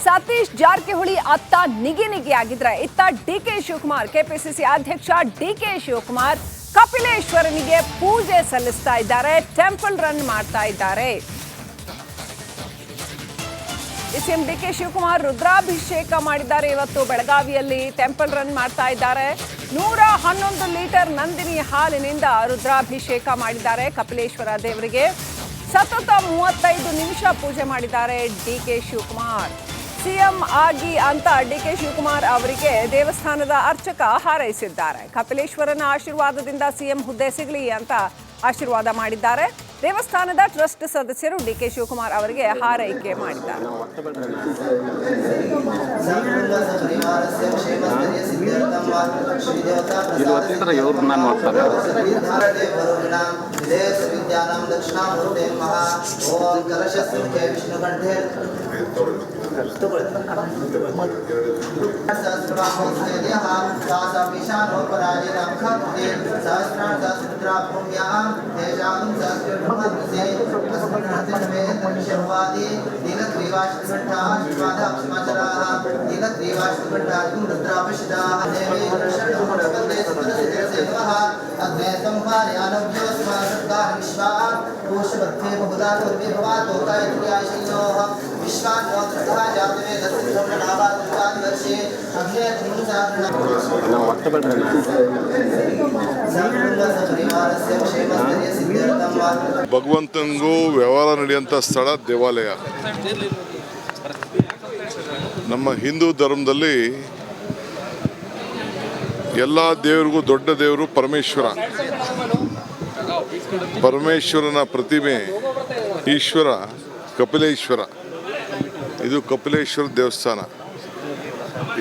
ಸತೀಶ್ ಜಾರಕಿಹೊಳಿ ಅತ್ತ ನಿಗಿ ಆಗಿದ್ರೆ ಇತ್ತ ಡಿಕೆ ಶಿವಕುಮಾರ್ ಕೆಪಿಸಿಸಿ ಅಧ್ಯಕ್ಷ ಡಿಕೆ ಶಿವಕುಮಾರ್ ಕಪಿಲೇಶ್ವರನಿಗೆ ಪೂಜೆ ಸಲ್ಲಿಸ್ತಾ ಇದ್ದಾರೆ, ಟೆಂಪಲ್ ರನ್ ಮಾಡ್ತಾ ಇದ್ದಾರೆ. ಸಿಎಂ ಡಿಕೆ ಶಿವಕುಮಾರ್ ರುದ್ರಾಭಿಷೇಕ ಮಾಡಿದ್ದಾರೆ. ಇವತ್ತು ಬೆಳಗಾವಿಯಲ್ಲಿ ಟೆಂಪಲ್ ರನ್ ಮಾಡ್ತಾ ಇದ್ದಾರೆ. 111 ಲೀಟರ್ ನಂದಿನಿ ಹಾಲಿನಿಂದ ರುದ್ರಾಭಿಷೇಕ ಮಾಡಿದ್ದಾರೆ ಕಪಿಲೇಶ್ವರ ದೇವರಿಗೆ. ಸತತ 35 ನಿಮಿಷ ಪೂಜೆ ಮಾಡಿದ್ದಾರೆ ಡಿಕೆ ಶಿವಕುಮಾರ್. ಸಿಎಂ ಆಗಿ ಅಂತ ಡಿಕೆ ಶಿವಕುಮಾರ್ ಅವರಿಗೆ ದೇವಸ್ಥಾನದ ಅರ್ಚಕ ಹಾರೈಸಿದ್ದಾರೆ. ಕಪಿಲೇಶ್ವರನ ಆಶೀರ್ವಾದದಿಂದ ಸಿಎಂ ಹುದ್ದೆ ಸಿಗಲಿ ಅಂತ ಆಶೀರ್ವಾದ ಮಾಡಿದ್ದಾರೆ. ದೇವಸ್ಥಾನದ ಟ್ರಸ್ಟ್ ಸದಸ್ಯರು ಡಿಕೆ ಶಿವಕುಮಾರ್ ಅವರಿಗೆ ಹಾರೈಕೆ ಮಾಡಿದ್ದಾರೆ. ಭಗವಂತನಿಗೂ ವ್ಯವಹಾರ ನಡೆಯುವಂಥ ಸ್ಥಳ ದೇವಾಲಯ. ನಮ್ಮ ಹಿಂದೂ ಧರ್ಮದಲ್ಲಿ ಎಲ್ಲ ದೇವರಿಗೂ ದೊಡ್ಡ ದೇವರು ಪರಮೇಶ್ವರ. ಪರಮೇಶ್ವರನ ಪ್ರತಿಮೆ ಈಶ್ವರ ಕಪಿಲೇಶ್ವರ. ಇದು ಕಪಿಲೇಶ್ವರ ದೇವಸ್ಥಾನ.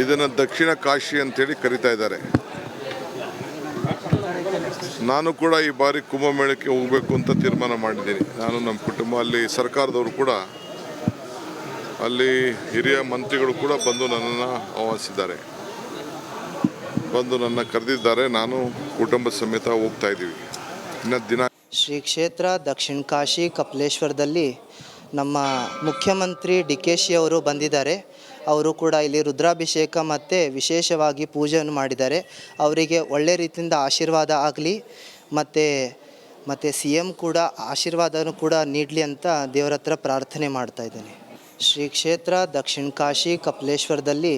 ಇದನ್ನು ದಕ್ಷಿಣ ಕಾಶಿ ಅಂತೇಳಿ ಕರೀತಾ ಇದ್ದಾರೆ. ನಾನು ಕೂಡ ಈ ಬಾರಿ ಕುಂಭಮೇಳಕ್ಕೆ ಹೋಗಬೇಕು ಅಂತ ತೀರ್ಮಾನ ಮಾಡಿದ್ದೀನಿ. ನಾನು, ನಮ್ಮ ಕುಟುಂಬ, ಅಲ್ಲಿ ಸರ್ಕಾರದವರು ಕೂಡ, ಅಲ್ಲಿ ಹಿರಿಯ ಮಂತ್ರಿಗಳು ಕೂಡ ಬಂದು ನನ್ನನ್ನು ಆಹ್ವಾನಿಸಿದ್ದಾರೆ, ಬಂದು ನನ್ನ ಕರೆದಿದ್ದಾರೆ. ನಾನು ಕುಟುಂಬ ಸಮೇತ ಹೋಗ್ತಾ ಇದ್ದೀವಿ. ಇನ್ನು ದಿನ ಶ್ರೀ ಕ್ಷೇತ್ರ ದಕ್ಷಿಣ ಕಾಶಿ ಕಪಿಲೇಶ್ವರದಲ್ಲಿ ನಮ್ಮ ಮುಖ್ಯಮಂತ್ರಿ ಡಿ ಕೆ ಶಿ ಅವರು ಬಂದಿದ್ದಾರೆ. ಅವರು ಕೂಡ ಇಲ್ಲಿ ರುದ್ರಾಭಿಷೇಕ ಮತ್ತು ವಿಶೇಷವಾಗಿ ಪೂಜೆಯನ್ನು ಮಾಡಿದ್ದಾರೆ. ಅವರಿಗೆ ಒಳ್ಳೆ ರೀತಿಯಿಂದ ಆಶೀರ್ವಾದ ಆಗಲಿ ಮತ್ತು ಸಿ ಎಂ ಕೂಡ ಆಶೀರ್ವಾದನೂ ಕೂಡ ನೀಡಲಿ ಅಂತ ದೇವರ ಹತ್ರ ಪ್ರಾರ್ಥನೆ ಮಾಡ್ತಾ ಇದ್ದೇನೆ. ಶ್ರೀ ಕ್ಷೇತ್ರ ದಕ್ಷಿಣ ಕಾಶಿ ಕಪಿಲೇಶ್ವರದಲ್ಲಿ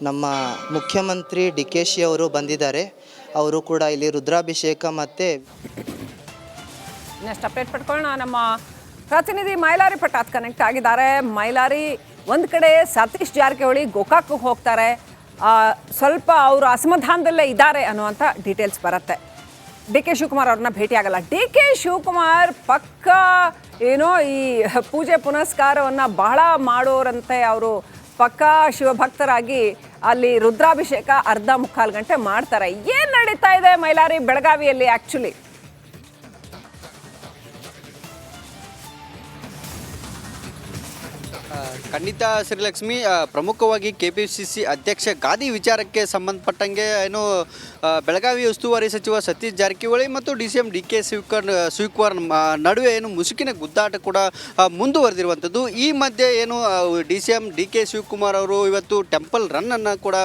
ನಮ್ಮ ಮುಖ್ಯಮಂತ್ರಿ ಡಿ ಕೆ ಶಿ ಅವರು ಬಂದಿದ್ದಾರೆ. ಅವರು ಕೂಡ ಇಲ್ಲಿ ರುದ್ರಾಭಿಷೇಕ ಮತ್ತು ನೆಕ್ಸ್ಟ್ ಅಪ್ಡೇಟ್ ಪಡ್ಕೊಳ್ಳೋಣ. ನಮ್ಮ ಪ್ರತಿನಿಧಿ ಮೈಲಾರಿ ಪಟಾತ್ ಕನೆಕ್ಟ್ ಆಗಿದ್ದಾರೆ. ಮೈಲಾರಿ, ಒಂದು ಕಡೆ ಸತೀಶ್ ಜಾರಕಿಹೊಳಿ ಗೋಕಾಕ್ಗೆ ಹೋಗ್ತಾರೆ, ಸ್ವಲ್ಪ ಅವರು ಅಸಮಾಧಾನದಲ್ಲೇ ಇದ್ದಾರೆ ಅನ್ನುವಂಥ ಡೀಟೇಲ್ಸ್ ಬರುತ್ತೆ. ಡಿ ಕೆ ಶಿವಕುಮಾರ್ ಅವ್ರನ್ನ ಭೇಟಿ ಆಗಲ್ಲ. ಡಿ ಕೆ ಶಿವಕುಮಾರ್ ಪಕ್ಕ ಏನೋ ಈ ಪೂಜೆ ಪುನಸ್ಕಾರವನ್ನು ಬಹಳ ಮಾಡೋರಂತೆ. ಅವರು ಪಕ್ಕಾ ಶಿವಭಕ್ತರಾಗಿ ಅಲ್ಲಿ ರುದ್ರಾಭಿಷೇಕ ಅರ್ಧ ಮುಕ್ಕಾಲು ಗಂಟೆ ಮಾಡ್ತಾರೆ. ಏನು ನಡೀತಾ ಇದೆ ಮೈಲಾರಿ ಬೆಳಗಾವಿಯಲ್ಲಿ ಆ್ಯಕ್ಚುಲಿ? ಖಂಡಿತ ಶ್ರೀಲಕ್ಷ್ಮಿ, ಪ್ರಮುಖವಾಗಿ KPCC ಅಧ್ಯಕ್ಷ ಗಾದಿ ವಿಚಾರಕ್ಕೆ ಸಂಬಂಧಪಟ್ಟಂಗೆ ಏನು ಬೆಳಗಾವಿ ಉಸ್ತುವಾರಿ ಸಚಿವ ಸತೀಶ್ ಜಾರಕಿಹೊಳಿ ಮತ್ತು DCM DK ಶಿವಕುಮಾರ್ ನಡುವೆ ಏನು ಮುಸುಕಿನ ಗುದ್ದಾಟ ಕೂಡ ಮುಂದುವರೆದಿರುವಂಥದ್ದು. ಈ ಮಧ್ಯೆ ಏನು DCM DK ಶಿವಕುಮಾರ್ ಅವರು ಇವತ್ತು ಟೆಂಪಲ್ ರನ್ನನ್ನು ಕೂಡ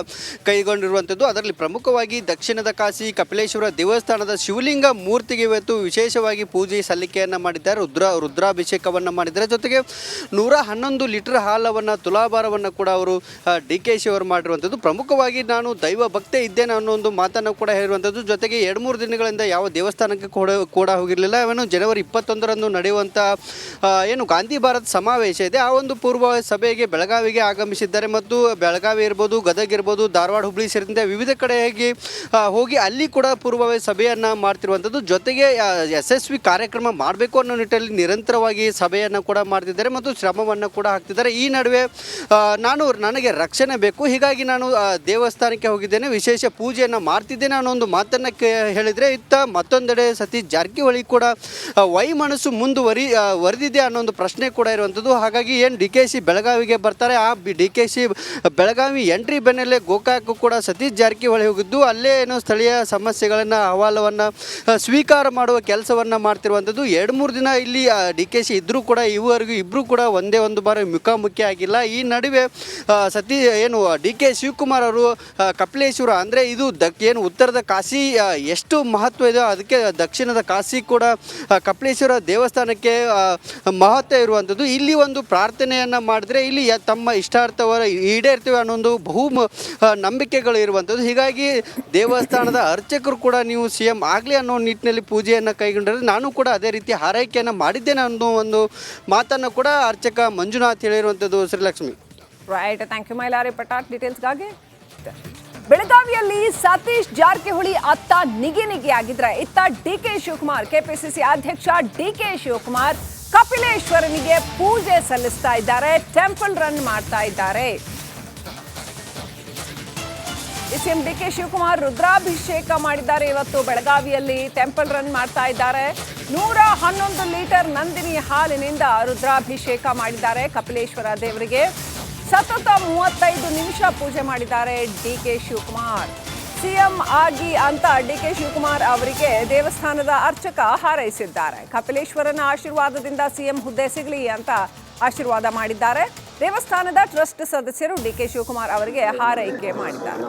ಕೈಗೊಂಡಿರುವಂಥದ್ದು. ಅದರಲ್ಲಿ ಪ್ರಮುಖವಾಗಿ ದಕ್ಷಿಣದ ಕಾಶಿ ಕಪಿಲೇಶ್ವರ ದೇವಸ್ಥಾನದ ಶಿವಲಿಂಗ ಮೂರ್ತಿಗೆ ಇವತ್ತು ವಿಶೇಷವಾಗಿ ಪೂಜೆ ಸಲ್ಲಿಕೆಯನ್ನು ಮಾಡಿದ್ದಾರೆ, ರುದ್ರಾಭಿಷೇಕವನ್ನು ಮಾಡಿದ್ದಾರೆ. ಜೊತೆಗೆ 111 ಲೀಟರ್ ಹಾಲವನ್ನು ತುಲಾಭಾರವನ್ನು ಕೂಡ ಅವರು DK ಶಿ ಅವರು ಮಾಡಿರುವಂಥದ್ದು. ಪ್ರಮುಖವಾಗಿ ನಾನು ದೈವ ಭಕ್ತೆ ಇದ್ದೇನೆ ಅನ್ನೋ ಒಂದು ಮಾತನ್ನು ಕೂಡ ಹೇಳಿರುವಂಥದ್ದು. ಜೊತೆಗೆ 2-3 ದಿನಗಳಿಂದ ಯಾವ ದೇವಸ್ಥಾನಕ್ಕೆ ಕೂಡ ಹೋಗಿರಲಿಲ್ಲ. ಅವನು ಜನವರಿ 21ರಂದು ನಡೆಯುವಂಥ ಏನು ಗಾಂಧಿ ಭಾರತ್ ಸಮಾವೇಶ ಇದೆ, ಆ ಒಂದು ಪೂರ್ವ ಸಭೆಗೆ ಬೆಳಗಾವಿಗೆ ಆಗಮಿಸಿದ್ದಾರೆ. ಮತ್ತು ಬೆಳಗಾವಿ ಇರ್ಬೋದು, ಗದಗ ಇರ್ಬೋದು, ಧಾರವಾಡ, ಹುಬ್ಬಳ್ಳಿ ಸೇರಿದಂತೆ ವಿವಿಧ ಕಡೆಗೆ ಹೋಗಿ ಅಲ್ಲಿ ಕೂಡ ಪೂರ್ವವೇ ಸಭೆಯನ್ನು ಮಾಡ್ತಿರುವಂಥದ್ದು. ಜೊತೆಗೆ ಯಶಸ್ವಿ ಕಾರ್ಯಕ್ರಮ ಮಾಡಬೇಕು ಅನ್ನೋ ನಿಟ್ಟಲ್ಲಿ ನಿರಂತರವಾಗಿ ಸಭೆಯನ್ನು ಕೂಡ ಮಾಡ್ತಿದ್ದಾರೆ ಮತ್ತು ಶ್ರಮವನ್ನು ಕೂಡ ಹಾಕ್ತಿದ್ದಾರೆ. ಈ ನಡುವೆ ನನಗೆ ರಕ್ಷಣೆ ಬೇಕು, ಹೀಗಾಗಿ ನಾನು ದೇವಸ್ಥಾನಕ್ಕೆ ಹೋಗಿದ್ದೇನೆ, ವಿಶೇಷ ಪೂಜೆಯನ್ನು ಮಾಡ್ತಿದ್ದೇನೆ ಅನ್ನೋ ಒಂದು ಮಾತನ್ನು ಹೇಳಿದರೆ, ಇತ್ತ ಮತ್ತೊಂದೆಡೆ ಸತೀಶ್ ಜಾರಕಿಹೊಳಿ ಕೂಡ ವೈಮನಸ್ಸು ವರೆದಿದೆ ಅನ್ನೋ ಒಂದು ಪ್ರಶ್ನೆ ಕೂಡ ಇರುವಂಥದ್ದು. ಹಾಗಾಗಿ ಏನು DK ಬೆಳಗಾವಿಗೆ ಬರ್ತಾರೆ, ಆ DK ಬೆಳಗಾವಿ ಎಂಟ್ರಿ ಬೆನ್ನಲ್ಲೇ ಗೋಕಾಕ್ ಕೂಡ ಸತೀಶ್ ಜಾರಕಿಹೊಳಿ ಹೋಗಿದ್ದು ಅಲ್ಲೇ ಏನು ಸ್ಥಳೀಯ ಸಮಸ್ಯೆಗಳನ್ನು ಅಹವಾಲವನ್ನು ಸ್ವೀಕಾರ ಮಾಡುವ ಕೆಲಸವನ್ನು ಮಾಡ್ತಿರುವಂಥದ್ದು. 2-3 ದಿನ ಇಲ್ಲಿ DK ಇದ್ದರೂ ಕೂಡ ಇದುವರೆಗೂ ಇಬ್ಬರು ಕೂಡ ಒಂದೇ ಒಂದು ಬಾರಿ ಮುಖಾಮುಖಿ ಆಗಿಲ್ಲ. ಈ ನಡುವೆ ಏನು ಡಿ ಕೆ ಶಿವಕುಮಾರ್ ಅವರು ಕಪಿಲೇಶ್ವರ ಅಂದರೆ ಇದು ಏನು ಉತ್ತರದ ಕಾಶಿ ಎಷ್ಟು ಮಹತ್ವ ಇದೆಯೋ ಅದಕ್ಕೆ ದಕ್ಷಿಣದ ಕಾಶಿ ಕೂಡ ಕಪಿಲೇಶ್ವರ ದೇವಸ್ಥಾನಕ್ಕೆ ಮಹತ್ವ ಇರುವಂಥದ್ದು. ಇಲ್ಲಿ ಒಂದು ಪ್ರಾರ್ಥನೆಯನ್ನು ಮಾಡಿದ್ರೆ ಇಲ್ಲಿ ತಮ್ಮ ಇಷ್ಟಾರ್ಥವರ ಈಡೇರ್ತೇವೆ ಅನ್ನೋ ಒಂದು ನಂಬಿಕೆಗಳು ಇರುವಂಥದ್ದು. ಹೀಗಾಗಿ ದೇವಸ್ಥಾನದ ಅರ್ಚಕರು ಕೂಡ ನೀವು CM ಆಗಲಿ ಅನ್ನೋ ನಿಟ್ಟಿನಲ್ಲಿ ಪೂಜೆಯನ್ನು ಕೈಗೊಂಡಿರೋದು, ನಾನು ಕೂಡ ಅದೇ ರೀತಿ ಹಾರೈಕೆಯನ್ನು ಮಾಡಿದ್ದೇನೆ ಅನ್ನೋ ಒಂದು ಮಾತನ್ನು ಕೂಡ ಅರ್ಚಕ ಮಂಜುನಾಥ್ ಹೇಳಿರುವಂಥದ್ದು. Srilakshmi. Right, thank you Mailari Patak. ಡೀಟೇಲ್ಸ್ಗಾಗಿ ಬೆಳಗಾವಿಯಲ್ಲಿ ಸತೀಶ್ ಜಾರಕಿಹೊಳಿ ಅತ್ತ ನಿಗಿ ಆಗಿದ್ರೆ ಇತ್ತ DK ಶಿವಕುಮಾರ್, KPCC ಅಧ್ಯಕ್ಷ DK ಶಿವಕುಮಾರ್ ಕಪಿಲೇಶ್ವರನಿಗೆ ಪೂಜೆ ಸಲ್ಲಿಸ್ತಾ ಇದ್ದಾರೆ, ಟೆಂಪಲ್ ರನ್ ಮಾಡ್ತಾ ಇದ್ದಾರೆ. CM DK ಶಿವಕುಮಾರ್ ರುದ್ರಾಭಿಷೇಕ ಮಾಡಿದ್ದಾರೆ. ಇವತ್ತು ಬೆಳಗಾವಿಯಲ್ಲಿ ಟೆಂಪಲ್ ರನ್ ಮಾಡ್ತಾ ಇದ್ದಾರೆ. 111 ಲೀಟರ್ ನಂದಿನಿ ಹಾಲಿನಿಂದ ರುದ್ರಾಭಿಷೇಕ ಮಾಡಿದ್ದಾರೆ ಕಪಿಲೇಶ್ವರ ದೇವರಿಗೆ. ಸತತ 35 ನಿಮಿಷ ಪೂಜೆ ಮಾಡಿದ್ದಾರೆ DK ಶಿವಕುಮಾರ್. CM ಆಗಿ ಅಂತ DK ಶಿವಕುಮಾರ್ ಅವರಿಗೆ ದೇವಸ್ಥಾನದ ಅರ್ಚಕ ಹಾರೈಸಿದ್ದಾರೆ. ಕಪಿಲೇಶ್ವರನ ಆಶೀರ್ವಾದದಿಂದ CM ಹುದ್ದೆ ಸಿಗಲಿ ಅಂತ ಆಶೀರ್ವಾದ ಮಾಡಿದ್ದಾರೆ. ದೇವಸ್ಥಾನದ ಟ್ರಸ್ಟ್ ಸದಸ್ಯರು DK ಶಿವಕುಮಾರ್ ಅವರಿಗೆ ಹಾರೈಕೆ ಮಾಡಿದ್ದಾರೆ.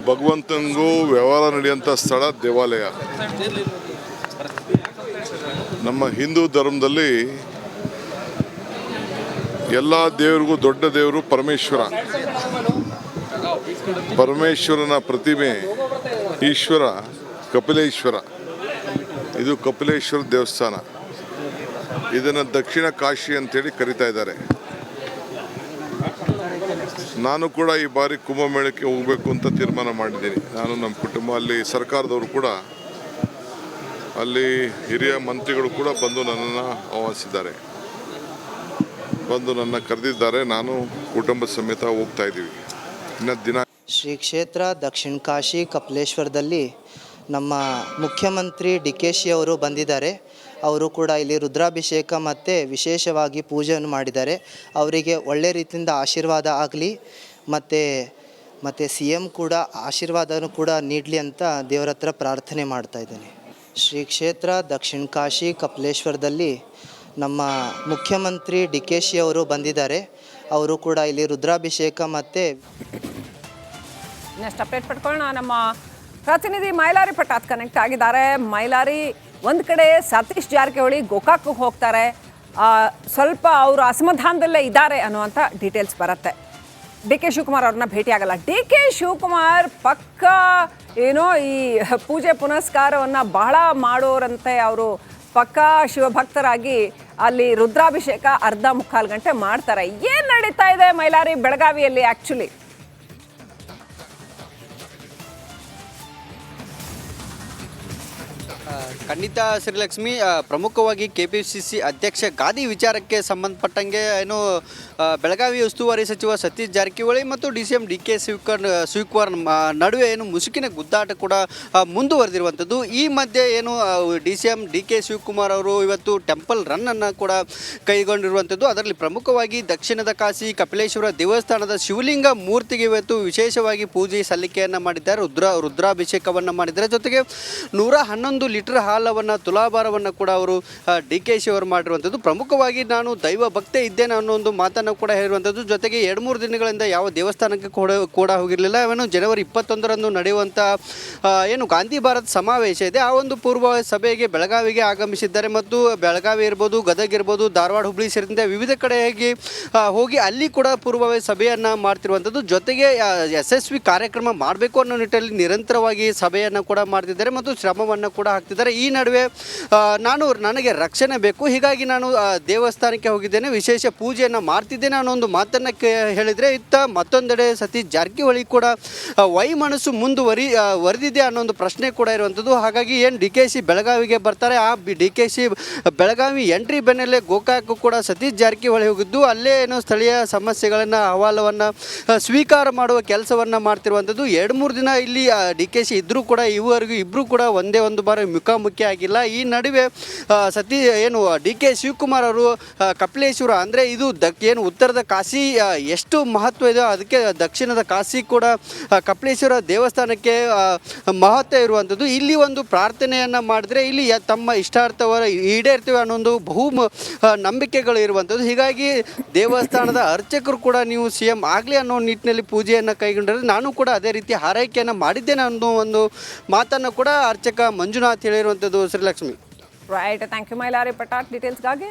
ಭಗವಂತನಿಗೂ ವ್ಯವಹಾರ ನಡೆಯುವಂಥ ಸ್ಥಳ ದೇವಾಲಯ. ನಮ್ಮ ಹಿಂದೂ ಧರ್ಮದಲ್ಲಿ ಎಲ್ಲ ದೇವರಿಗೂ ದೊಡ್ಡ ದೇವರು ಪರಮೇಶ್ವರ. ಪರಮೇಶ್ವರನ ಪ್ರತಿಮೆ ಈಶ್ವರ ಕಪಿಲೇಶ್ವರ. ಇದು ಕಪಿಲೇಶ್ವರ ದೇವಸ್ಥಾನ. ಇದನ್ನು ದಕ್ಷಿಣ ಕಾಶಿ ಅಂತೇಳಿ ಕರೀತಾ ಇದ್ದಾರೆ. ನಾನು ಕೂಡ ಈ ಬಾರಿ ಕುಂಭಮೇಳಕ್ಕೆ ಹೋಗಬೇಕು ಅಂತ ತೀರ್ಮಾನ ಮಾಡಿದ್ದೀನಿ. ನಾನು ನಮ್ಮ ಕುಟುಂಬ, ಅಲ್ಲಿ ಸರ್ಕಾರದವರು ಕೂಡ, ಅಲ್ಲಿ ಹಿರಿಯ ಮಂತ್ರಿಗಳು ಕೂಡ ಬಂದು ನನ್ನನ್ನು ಆಹ್ವಾನಿಸಿದ್ದಾರೆ, ಬಂದು ನನ್ನ ಕರೆದಿದ್ದಾರೆ. ನಾನು ಕುಟುಂಬ ಸಮೇತ ಹೋಗ್ತಾ ಇದ್ದೀವಿ. ಇನ್ನು ದಿನ ಶ್ರೀ ಕ್ಷೇತ್ರ ದಕ್ಷಿಣ ಕಾಶಿ ಕಪಿಲೇಶ್ವರದಲ್ಲಿ ನಮ್ಮ ಮುಖ್ಯಮಂತ್ರಿ DK ಅವರು ಬಂದಿದ್ದಾರೆ. ಅವರು ಕೂಡ ಇಲ್ಲಿ ರುದ್ರಾಭಿಷೇಕ ಮತ್ತು ವಿಶೇಷವಾಗಿ ಪೂಜೆಯನ್ನು ಮಾಡಿದ್ದಾರೆ. ಅವರಿಗೆ ಒಳ್ಳೆ ರೀತಿಯಿಂದ ಆಶೀರ್ವಾದ ಆಗಲಿ ಮತ್ತು CM ಕೂಡ ಆಶೀರ್ವಾದನೂ ಕೂಡ ನೀಡಲಿ ಅಂತ ದೇವರ ಹತ್ರ ಪ್ರಾರ್ಥನೆ ಮಾಡ್ತಾ ಇದ್ದೇನೆ. ಶ್ರೀ ಕ್ಷೇತ್ರ ದಕ್ಷಿಣ ಕಾಶಿ ಕಪಿಲೇಶ್ವರದಲ್ಲಿ ನಮ್ಮ ಮುಖ್ಯಮಂತ್ರಿ DK ಅವರು ಬಂದಿದ್ದಾರೆ. ಅವರು ಕೂಡ ಇಲ್ಲಿ ರುದ್ರಾಭಿಷೇಕ ಮತ್ತು ನೆಕ್ಸ್ಟ್ ಅಪ್ಡೇಟ್ ಪಡ್ಕೊಳ್ಳೋಣ. ನಮ್ಮ ಪ್ರತಿನಿಧಿ ಮೈಲಾರಿ ಪಟಾತ್ ಕನೆಕ್ಟ್ ಆಗಿದ್ದಾರೆ. ಮೈಲಾರಿ, ಒಂದು ಕಡೆ ಸತೀಶ್ ಜಾರಕಿಹೊಳಿ ಗೋಕಾಕ್ಗೆ ಹೋಗ್ತಾರೆ, ಸ್ವಲ್ಪ ಅವರು ಅಸಮಾಧಾನದಲ್ಲೇ ಇದ್ದಾರೆ ಅನ್ನುವಂಥ ಡೀಟೇಲ್ಸ್ ಬರುತ್ತೆ. DK ಶಿವಕುಮಾರ್ ಅವ್ರನ್ನ ಭೇಟಿಯಾಗಲ್ಲ. DK ಶಿವಕುಮಾರ್ ಪಕ್ಕ ಏನೋ ಈ ಪೂಜೆ ಪುನಸ್ಕಾರವನ್ನು ಬಹಳ ಮಾಡೋರಂತೆ. ಅವರು ಪಕ್ಕ ಶಿವಭಕ್ತರಾಗಿ ಅಲ್ಲಿ ರುದ್ರಾಭಿಷೇಕ ಅರ್ಧ ಮುಕ್ಕಾಲು ಗಂಟೆ ಮಾಡ್ತಾರೆ. ಏನು ನಡೀತಾ ಇದೆ ಮೈಲಾರಿ ಬೆಳಗಾವಿಯಲ್ಲಿ ಆ್ಯಕ್ಚುಲಿ? ಖಂಡಿತ ಶ್ರೀಲಕ್ಷ್ಮಿ, ಪ್ರಮುಖವಾಗಿ KPCC ಅಧ್ಯಕ್ಷ ಗಾದಿ ವಿಚಾರಕ್ಕೆ ಸಂಬಂಧಪಟ್ಟಂಗೆ ಏನು ಬೆಳಗಾವಿ ಉಸ್ತುವಾರಿ ಸಚಿವ ಸತೀಶ್ ಜಾರಕಿಹೊಳಿ ಮತ್ತು DCM DK ಶಿವಕುಮಾರ್ ನಡುವೆ ಏನು ಮುಸುಕಿನ ಗುದ್ದಾಟ ಕೂಡ ಮುಂದುವರೆದಿರುವಂಥದ್ದು. ಈ ಮಧ್ಯೆ ಏನು DCM DK ಶಿವಕುಮಾರ್ ಅವರು ಇವತ್ತು ಟೆಂಪಲ್ ರನ್ನನ್ನು ಕೂಡ ಕೈಗೊಂಡಿರುವಂಥದ್ದು. ಅದರಲ್ಲಿ ಪ್ರಮುಖವಾಗಿ ದಕ್ಷಿಣದ ಕಾಶಿ ಕಪಿಲೇಶ್ವರ ದೇವಸ್ಥಾನದ ಶಿವಲಿಂಗ ಮೂರ್ತಿಗೆ ಇವತ್ತು ವಿಶೇಷವಾಗಿ ಪೂಜೆ ಸಲ್ಲಿಕೆಯನ್ನು ಮಾಡಿದ್ದಾರೆ, ರುದ್ರಾಭಿಷೇಕವನ್ನು ಮಾಡಿದ್ದಾರೆ. ಜೊತೆಗೆ 111 ಲೀಟರ್ ಲೀಟರ್ ಹಾಲವನ್ನು ತುಲಾಭಾರವನ್ನು ಕೂಡ ಅವರು ಡಿ ಕೆ ಶಿ ಅವರು ಮಾಡಿರುವಂಥದ್ದು. ಪ್ರಮುಖವಾಗಿ ನಾನು ದೈವ ಭಕ್ತೆ ಇದ್ದೇನೆ ಅನ್ನೋ ಒಂದು ಮಾತನ್ನು ಕೂಡ ಹೇಳಿರುವಂಥದ್ದು. ಜೊತೆಗೆ 2-3 ದಿನಗಳಿಂದ ಯಾವ ದೇವಸ್ಥಾನಕ್ಕೆ ಕೂಡ ಹೋಗಿರಲಿಲ್ಲ. ಅವನು ಜನವರಿ 21ರಂದು ನಡೆಯುವಂಥ ಏನು ಗಾಂಧಿ ಭಾರತ್ ಸಮಾವೇಶ ಇದೆ, ಆ ಒಂದು ಪೂರ್ವ ಸಭೆಗೆ ಬೆಳಗಾವಿಗೆ ಆಗಮಿಸಿದ್ದಾರೆ. ಮತ್ತು ಬೆಳಗಾವಿ ಇರ್ಬೋದು, ಗದಗ ಇರ್ಬೋದು, ಧಾರವಾಡ, ಹುಬ್ಬಳ್ಳಿ ಸೇರಿದಂತೆ ವಿವಿಧ ಕಡೆಗೆ ಹೋಗಿ ಅಲ್ಲಿ ಕೂಡ ಪೂರ್ವಭಾವಿ ಸಭೆಯನ್ನು ಮಾಡ್ತಿರುವಂಥದ್ದು. ಜೊತೆಗೆ ಯಶಸ್ವಿ ಕಾರ್ಯಕ್ರಮ ಮಾಡಬೇಕು ಅನ್ನೋ ನಿಟ್ಟಿನಲ್ಲಿ ನಿರಂತರವಾಗಿ ಸಭೆಯನ್ನು ಕೂಡ ಮಾಡ್ತಿದ್ದಾರೆ ಮತ್ತು ಶ್ರಮವನ್ನು ಕೂಡ ಹಾಕ್ತಿದ್ದಾರೆ. ಈ ನಡುವೆ ನನಗೆ ರಕ್ಷಣೆ ಬೇಕು, ಹೀಗಾಗಿ ನಾನು ದೇವಸ್ಥಾನಕ್ಕೆ ಹೋಗಿದ್ದೇನೆ, ವಿಶೇಷ ಪೂಜೆಯನ್ನು ಮಾಡ್ತಿದ್ದೇನೆ ಅನ್ನೋ ಒಂದು ಮಾತನ್ನು ಹೇಳಿದರೆ, ಇತ್ತ ಮತ್ತೊಂದೆಡೆ ಸತೀಶ್ ಜಾರಕಿಹೊಳಿ ಕೂಡ ವೈಮನಸ್ಸು ವರೆದಿದೆ ಅನ್ನೋ ಒಂದು ಪ್ರಶ್ನೆ ಕೂಡ ಇರುವಂಥದ್ದು. ಹಾಗಾಗಿ ಏನು ಡಿ ಕೆ ಶಿ ಬೆಳಗಾವಿಗೆ ಬರ್ತಾರೆ, ಆ D K she Belagavi entry ಬೆನ್ನಲ್ಲೇ ಗೋಕಾಕ್ ಕೂಡ ಸತೀಶ್ ಜಾರಕಿಹೊಳಿ ಹೋಗಿದ್ದು ಅಲ್ಲೇ ಏನೋ ಸ್ಥಳೀಯ ಸಮಸ್ಯೆಗಳನ್ನು ಅಹವಾಲವನ್ನು ಸ್ವೀಕಾರ ಮಾಡುವ ಕೆಲಸವನ್ನು ಮಾಡ್ತಿರುವಂಥದ್ದು. 2-3 ದಿನ ಇಲ್ಲಿ ಡಿ ಕೆ ಶಿ ಇದ್ದರೂ ಕೂಡ ಇದುವರೆಗೂ ಇಬ್ಬರು ಕೂಡ ಒಂದೇ ಒಂದು ಬಾರಿ ಮುಖಾಮುಖಿ ಆಗಿಲ್ಲ. ಈ ನಡುವೆ ಡಿ ಕೆ ಶಿವಕುಮಾರ್ ಅವರು ಕಪಿಲೇಶ್ವರ ಅಂದರೆ ಇದು ಏನು ಉತ್ತರದ ಕಾಶಿ ಎಷ್ಟು ಮಹತ್ವ ಇದೆಯೋ ಅದಕ್ಕೆ ದಕ್ಷಿಣದ ಕಾಶಿ ಕೂಡ ಕಪಿಲೇಶ್ವರ ದೇವಸ್ಥಾನಕ್ಕೆ ಮಹತ್ವ ಇರುವಂಥದ್ದು. ಇಲ್ಲಿ ಒಂದು ಪ್ರಾರ್ಥನೆಯನ್ನು ಮಾಡಿದ್ರೆ ಇಲ್ಲಿ ತಮ್ಮ ಇಷ್ಟಾರ್ಥವರ ಈಡೇರ್ತೇವೆ ಅನ್ನೋ ಒಂದು ನಂಬಿಕೆಗಳು ಇರುವಂಥದ್ದು. ಹೀಗಾಗಿ ದೇವಸ್ಥಾನದ ಅರ್ಚಕರು ಕೂಡ ನೀವು CM ಆಗಲಿ ಅನ್ನೋ ನಿಟ್ಟಿನಲ್ಲಿ ಪೂಜೆಯನ್ನು ಕೈಗೊಂಡರೆ ನಾನು ಕೂಡ ಅದೇ ರೀತಿ ಹಾರೈಕೆಯನ್ನು ಮಾಡಿದ್ದೇನೆ ಅನ್ನೋ ಒಂದು ಮಾತನ್ನು ಕೂಡ ಅರ್ಚಕ ಮಂಜುನಾಥ್ ಹೇಳಿರುವಂಥದ್ದು. Srilakshmi. Right, thank you Mailari Patak ಡೀಟೇಲ್ಸ್ಗಾಗಿ.